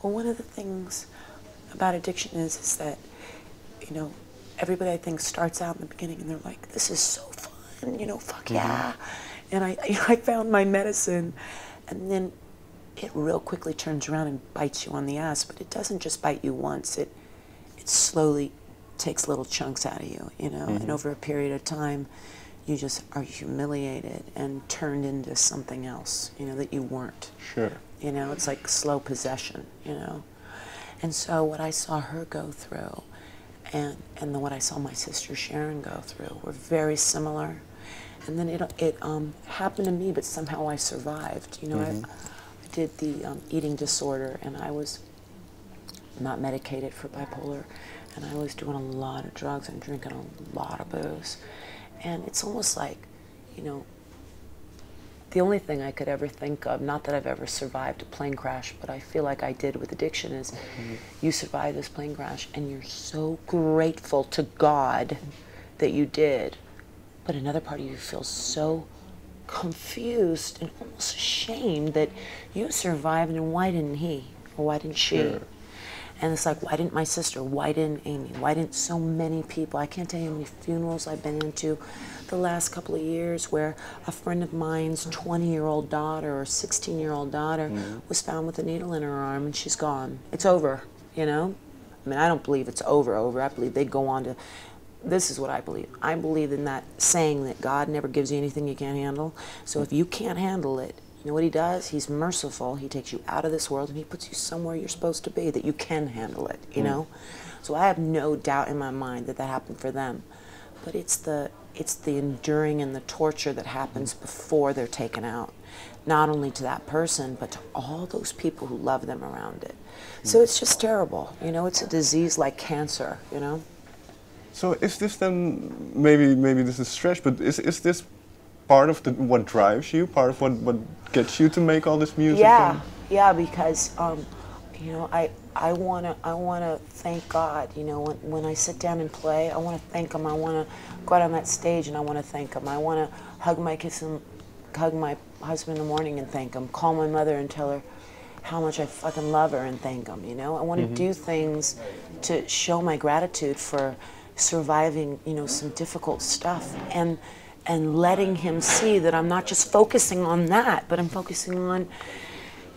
Well, one of the things about addiction is that, you know, everybody I think starts out in the beginning and they're like, this is so fun, you know, fuck yeah. And I found my medicine, and then it real quickly turns around and bites you on the ass, but it doesn't just bite you once, it slowly takes little chunks out of you, you know, and over a period of time, you just are humiliated and turned into something else, you know, that you weren't. Sure. You know, it's like slow possession, you know. And so what I saw her go through and what I saw my sister Sharon go through were very similar. And then it happened to me, but somehow I survived. You know, I did the eating disorder, and I was not medicated for bipolar, and I was doing a lot of drugs and drinking a lot of booze. And it's almost like, you know, the only thing I could ever think of, not that I've ever survived a plane crash, but I feel like I did with addiction, is you survived this plane crash and you're so grateful to God that you did. But another part of you feels so confused and almost ashamed that you survived, and why didn't he? Or why didn't she? Sure. And it's like, why didn't my sister? Why didn't Amy? Why didn't so many people? I can't tell you how many funerals I've been into the last couple of years where a friend of mine's 20-year-old daughter or 16-year-old daughter was found with a needle in her arm, and she's gone. It's over, you know? I mean, I don't believe it's over. I believe they go on to, this is what I believe. I believe in that saying that God never gives you anything you can't handle. So if you can't handle it, you know what he does? He's merciful. He takes you out of this world and he puts you somewhere you're supposed to be, that you can handle it, you know? So I have no doubt in my mind that that happened for them. But it's the enduring and the torture that happens before they're taken out. Not only to that person, but to all those people who love them around it. So it's just terrible. You know, it's a disease like cancer, you know? So is this then, maybe this is stretch, but is this part of what drives you, part of what gets you to make all this music? Yeah, because you know, I wanna thank God. You know, when I sit down and play, I wanna thank him. I wanna go out on that stage and I wanna thank him. I wanna hug my husband in the morning and thank him. Call my mother and tell her how much I fucking love her and thank him. You know, I wanna do things to show my gratitude for surviving, you know, some difficult stuff, and letting him see that I'm not just focusing on that, but I'm focusing on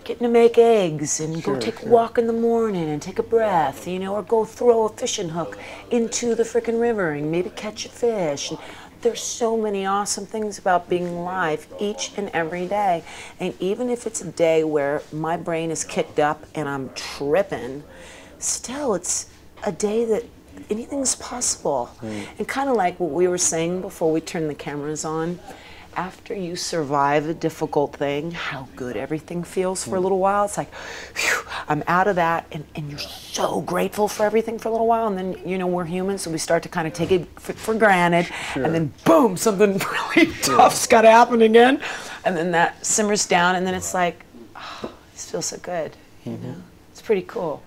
getting to make eggs and go take a walk in the morning and take a breath, you know, or go throw a fishing hook into the frickin' river and maybe catch a fish. And there's so many awesome things about being alive each and every day. And even if it's a day where my brain is kicked up and I'm tripping, still it's a day that anything's possible. And kind of like what we were saying before we turned the cameras on, after you survive a difficult thing, how good everything feels for a little while. It's like, phew, I'm out of that, and you're so grateful for everything for a little while, and then, you know, we're human, so we start to kind of take it for granted, and then boom, something really tough's got to happen again, and then that simmers down, and then it's like, oh, this feels so good, you know? It's pretty cool.